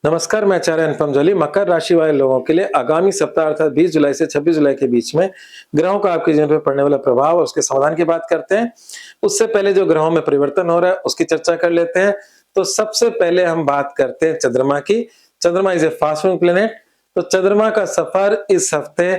नमस्कार, मैं आचार्य अनुपम जली। मकर राशि वाले लोगों के लिए आगामी सप्ताह अर्थात 20 जुलाई से 26 जुलाई के बीच में ग्रहों का आपके जीवन पर पड़ने वाला प्रभाव और उसके समाधान की बात करते हैं। उससे पहले जो ग्रहों में परिवर्तन हो रहा है उसकी चर्चा कर लेते हैं। तो सबसे पहले हम बात करते हैं चंद्रमा की। चंद्रमा is a fast moving planet. तो चंद्रमा का सफर इस हफ्ते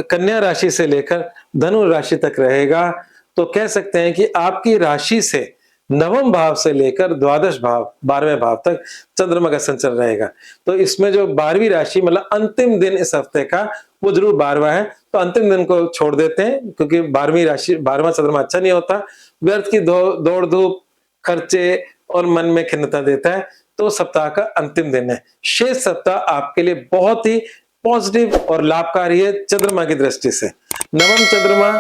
कन्या राशि से लेकर धनु राशि तक रहेगा। तो कह सकते हैं कि आपकी राशि से नवम भाव से लेकर द्वादश भाव 12वें भाव तक चंद्रमा का संचरण रहेगा। तो इसमें जो 12वीं राशि मतलब अंतिम दिन इस हफ्ते का वो जरूर 12वां है। तो अंतिम दिन को छोड़ देते हैं क्योंकि 12वीं राशि 12वां चंद्रमा अच्छा नहीं होता, व्यर्थ की दौड़ धूप, खर्चे और मन में खिन्नता देता है। तो सप्ताह का अंतिम दिन है। शेष सप्ताह आपके लिए बहुत ही पॉजिटिव और लाभकारी है चंद्रमा की दृष्टि से। नवम चंद्रमा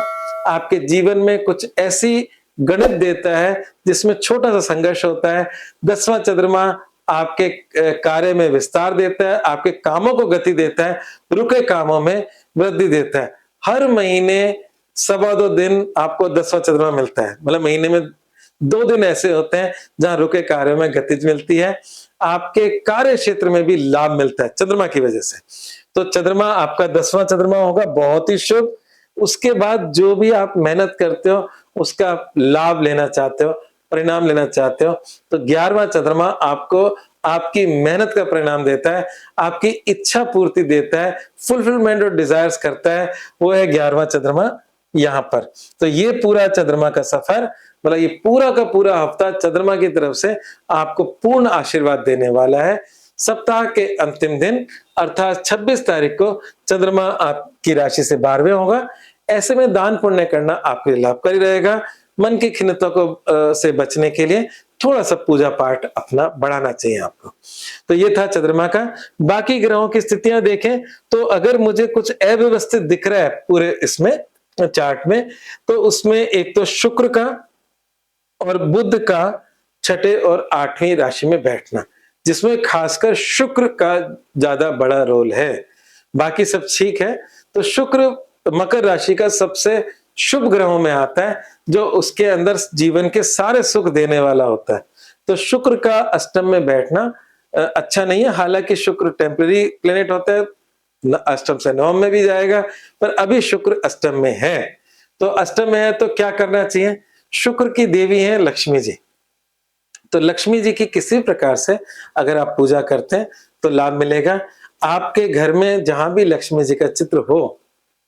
आपके जीवन में कुछ ऐसी गणित देता है जिसमें छोटा सा संघर्ष होता है। 10वां चंद्रमा आपके कार्य में विस्तार देता है, आपके कामों को गति देता है, रुके कामों में वृद्धि देता है। हर महीने 2.25 दिन आपको 10वां चंद्रमा मिलता है, मतलब महीने में 2 दिन ऐसे होते हैं जहां रुके कार्यों में गति मिलती है। आपके कार्य क्षेत्र में भी लाभ मिलता है चंद्रमा की वजह से। तो चंद्रमा आपका 10वां चंद्रमा होगा, बहुत ही शुभ। उसके बाद जो भी आप मेहनत करते हो उसका लाभ लेना चाहते हो, परिणाम लेना चाहते हो, तो 11वां चंद्रमा आपको आपकी मेहनत का परिणाम देता है, आपकी इच्छा पूर्ति देता है, फुलफिलमेंट और डिजायर्स करता है। वो है 11वां चंद्रमा यहां पर। तो ये पूरा चंद्रमा का सफर मतलब ये पूरा का पूरा हफ्ता चंद्रमा की तरफ से आपको पूर्ण आशीर्वाद देने वाला है। सप्ताह के अंतिम दिन अर्थात 26 तारीख को चंद्रमा आपकी राशि से 12वें होगा। ऐसे में दान पुण्य करना आपके लिए लाभकारी रहेगा। मन की खिन्नता को से बचने के लिए थोड़ा सा पूजा पाठ अपना बढ़ाना चाहिए आपको। तो ये था चंद्रमा का। बाकी ग्रहों की स्थितियां देखें तो अगर मुझे कुछ अव्यवस्थित दिख रहा है पूरे इसमें चार्ट में, तो उसमें एक तो शुक्र का और बुध का 6ठे और 8वीं राशि में बैठना, जिसमें खासकर शुक्र का ज्यादा बड़ा रोल है। बाकी सब ठीक है। तो शुक्र मकर राशि का सबसे शुभ ग्रहों में आता है, जो उसके अंदर जीवन के सारे सुख देने वाला होता है। तो शुक्र का अष्टम में बैठना अच्छा नहीं है। हालांकि शुक्र टेम्पररी प्लेनेट होता है, अष्टम से नवम में भी जाएगा, पर अभी शुक्र अष्टम में है। तो अष्टम में है तो क्या करना चाहिए? शुक्र की देवी है लक्ष्मी जी। तो लक्ष्मी जी की किसी प्रकार से अगर आप पूजा करते हैं तो लाभ मिलेगा। आपके घर में जहां भी लक्ष्मी जी का चित्र हो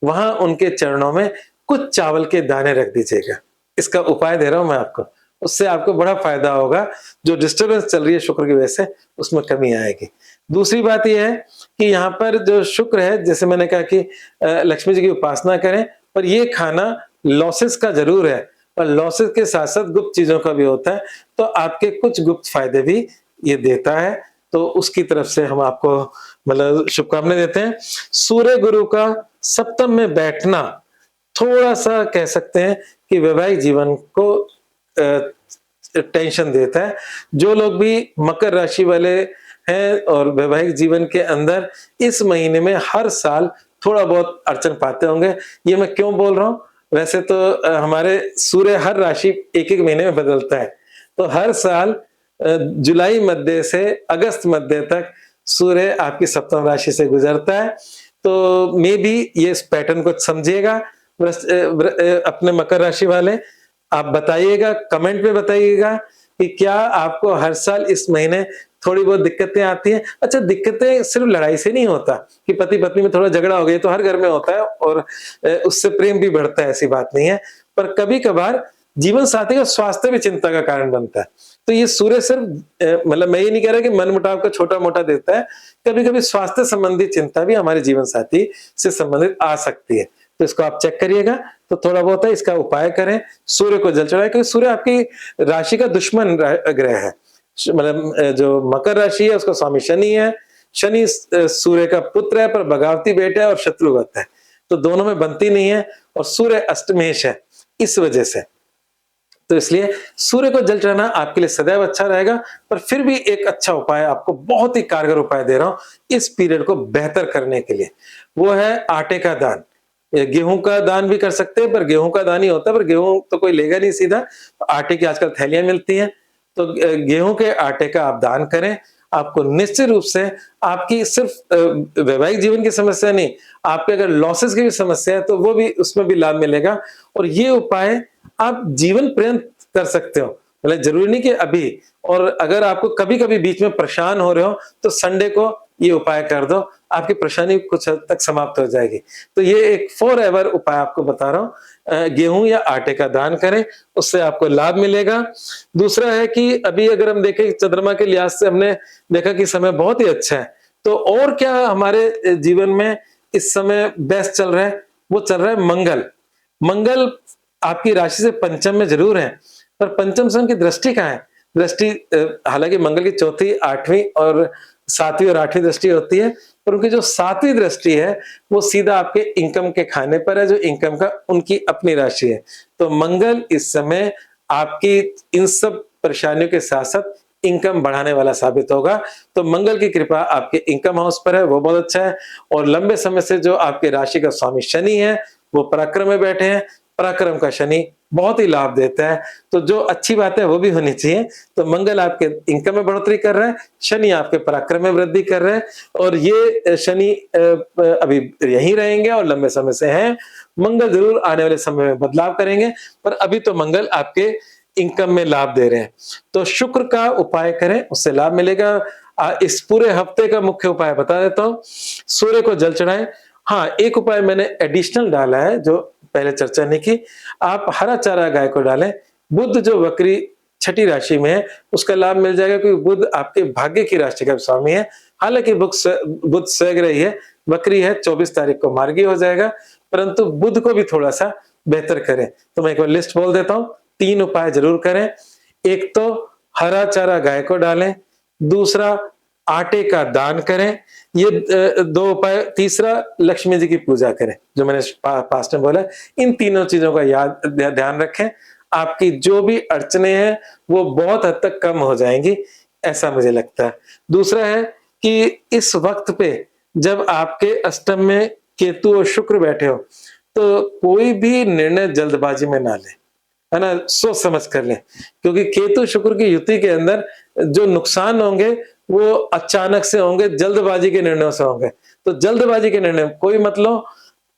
वहां उनके चरणों में कुछ चावल के दाने रख दीजिएगा। इसका उपाय दे रहा हूं मैं आपको, उससे आपको बड़ा फायदा होगा। जो डिस्टर्बेंस चल रही है शुक्र की वजह से उसमें कमी आएगी। दूसरी बात यह है कि यहाँ पर जो शुक्र है, जैसे मैंने कहा कि लक्ष्मी जी की उपासना करें, पर यह खाना लॉसेस का जरूर है, पर लॉसेस के साथ साथ गुप्त चीजों का भी होता है। तो आपके कुछ गुप्त फायदे भी ये देता है। तो उसकी तरफ से हम आपको मतलब शुभकामनाएं देते हैं। सूर्य गुरु का सप्तम में बैठना थोड़ा सा कह सकते हैं कि वैवाहिक जीवन को टेंशन देता है। जो लोग भी मकर राशि वाले हैं और वैवाहिक जीवन के अंदर इस महीने में हर साल थोड़ा बहुत अड़चन पाते होंगे। ये मैं क्यों बोल रहा हूं? वैसे तो हमारे सूर्य हर राशि एक एक महीने में बदलता है। तो हर साल जुलाई मध्य से अगस्त मध्य तक सूर्य आपकी सप्तम राशि से गुजरता है। तो मे बी ये इस पैटर्न को समझिएगा। अपने मकर राशि वाले आप बताइएगा, कमेंट में बताइएगा कि क्या आपको हर साल इस महीने थोड़ी बहुत दिक्कतें आती हैं। अच्छा, दिक्कतें सिर्फ लड़ाई से नहीं होता कि पति पत्नी में थोड़ा झगड़ा हो गया, तो हर घर में होता है और उससे प्रेम भी बढ़ता है, ऐसी बात नहीं है। पर कभी कभार जीवन साथी का स्वास्थ्य भी चिंता का कारण बनता है। तो ये सूर्य सिर्फ मतलब मैं ये नहीं कह रहा कि मन मुटाव का छोटा मोटा देता है, कभी कभी स्वास्थ्य संबंधी चिंता भी हमारे जीवन साथी से संबंधित आ सकती है। तो इसको आप चेक करिएगा। तो थोड़ा बहुत है, इसका उपाय करें। सूर्य को जल चढ़ाएं, क्योंकि सूर्य आपकी राशि का दुश्मन ग्रह है। मतलब जो मकर राशि है उसका स्वामी शनि है। शनि सूर्य का पुत्र है, पर बगावती बेटा है और शत्रुवत है, तो दोनों में बनती नहीं है। और सूर्य अष्टमेश है इस वजह से। तो इसलिए सूर्य को जल चढ़ाना आपके लिए सदैव अच्छा रहेगा। पर फिर भी एक अच्छा उपाय, आपको बहुत ही कारगर उपाय दे रहा हूं इस पीरियड को बेहतर करने के लिए, वो है आटे का दान। गेहूं का दान भी कर सकते हैं, पर गेहूं का दान ही होता है, पर गेहूं तो कोई लेगा नहीं सीधा। आटे की आजकल थैलियां मिलती हैं, तो गेहूं के आटे का आप दान करें। आपको निश्चित रूप से आपकी सिर्फ वैवाहिक जीवन की समस्या नहीं, आपके अगर लॉसेस की भी समस्या है तो वो भी उसमें भी लाभ मिलेगा। और ये उपाय आप जीवन पर्यंत कर सकते हो, मतलब जरूरी नहीं कि अभी। और अगर आपको कभी-कभी बीच में परेशान हो रहे हो तो संडे को ये उपाय कर दो, आपकी परेशानी कुछ हद तक समाप्त हो जाएगी। तो ये एक फॉरएवर उपाय आपको बता रहा हूँ। गेहूं या आटे का दान करें, उससे आपको लाभ मिलेगा। दूसरा है कि अभी अगर हम देखें चंद्रमा के लिहाज से हमने देखा कि समय बहुत ही अच्छा है, तो और क्या हमारे जीवन में इस समय बेस्ट चल रहा है, वो चल रहा है मंगल। मंगल आपकी राशि से पंचम में जरूर है, पर पंचम से उनकी दृष्टि कहाँ है? दृष्टि हालांकि मंगल की चौथी, आठवीं और सातवीं और आठवीं दृष्टि होती है, पर उनकी जो सातवीं दृष्टि है वो सीधा आपके इनकम के खाने पर है, जो इनकम का उनकी अपनी राशि है। तो मंगल इस समय आपकी इन सब परेशानियों के साथ साथ इनकम बढ़ाने वाला साबित होगा। तो मंगल की कृपा आपके इनकम हाउस पर है, वो बहुत अच्छा है। और लंबे समय से जो आपके राशि का स्वामी शनि है वो पराक्रम में बैठे हैं, पराक्रम का शनि बहुत ही लाभ देता है, तो जो अच्छी बात है वो भी होनी चाहिए। तो मंगल आपके इनकम में बढ़ोतरी कर रहा है, शनि आपके पराक्रम में वृद्धि कर रहे हैं, और ये शनि अभी यहीं रहेंगे और लंबे समय से हैं। मंगल जरूर आने वाले समय में बदलाव करेंगे, पर अभी तो मंगल आपके इनकम में लाभ दे रहे हैं। तो शुक्र का उपाय करें, उससे लाभ मिलेगा। इस पूरे हफ्ते का मुख्य उपाय बता देता हूं। सूर्य को जल चढ़ाएं। हाँ, एक उपाय मैंने एडिशनल डाला है जो पहले चर्चा नहीं की। आप हरा चारा गाय को डालें। बुध जो वक्री छठी राशि में है उसका लाभ मिल जाएगा, क्योंकि बुध आपके भाग्य की राशि का स्वामी है। हालांकि बुध स्वग्रही है, वक्री है, 24 तारीख को मार्गी हो जाएगा, परंतु बुध को भी थोड़ा सा बेहतर करें। तो मैं एक बार लिस्ट बोल देता हूं, 3 उपाय जरूर करें। एक तो हरा चारा गाय को डालें, दूसरा आटे का दान करें, ये 2 उपाय। तीसरा लक्ष्मी जी की पूजा करें, जो मैंने पास्ट में बोला। इन तीनों चीजों का ध्यान रखें, आपकी जो भी अड़चने हैं वो बहुत हद तक कम हो जाएंगी, ऐसा मुझे लगता है। दूसरा है कि इस वक्त पे जब आपके अष्टम में केतु और शुक्र बैठे हो, तो कोई भी निर्णय जल्दबाजी में ना लें, है ना, सोच समझ कर लें। क्योंकि केतु शुक्र की युति के अंदर जो नुकसान होंगे वो अचानक से होंगे, जल्दबाजी के निर्णयों से होंगे। तो जल्दबाजी के निर्णय कोई मतलब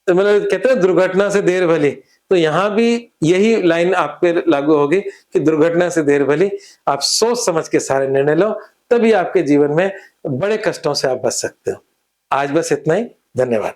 कहते हैं दुर्घटना से देर भली, तो यहाँ भी यही लाइन आप पे लागू होगी कि दुर्घटना से देर भली। आप सोच समझ के सारे निर्णय लो, तभी आपके जीवन में बड़े कष्टों से आप बच सकते हो। आज बस इतना ही, धन्यवाद।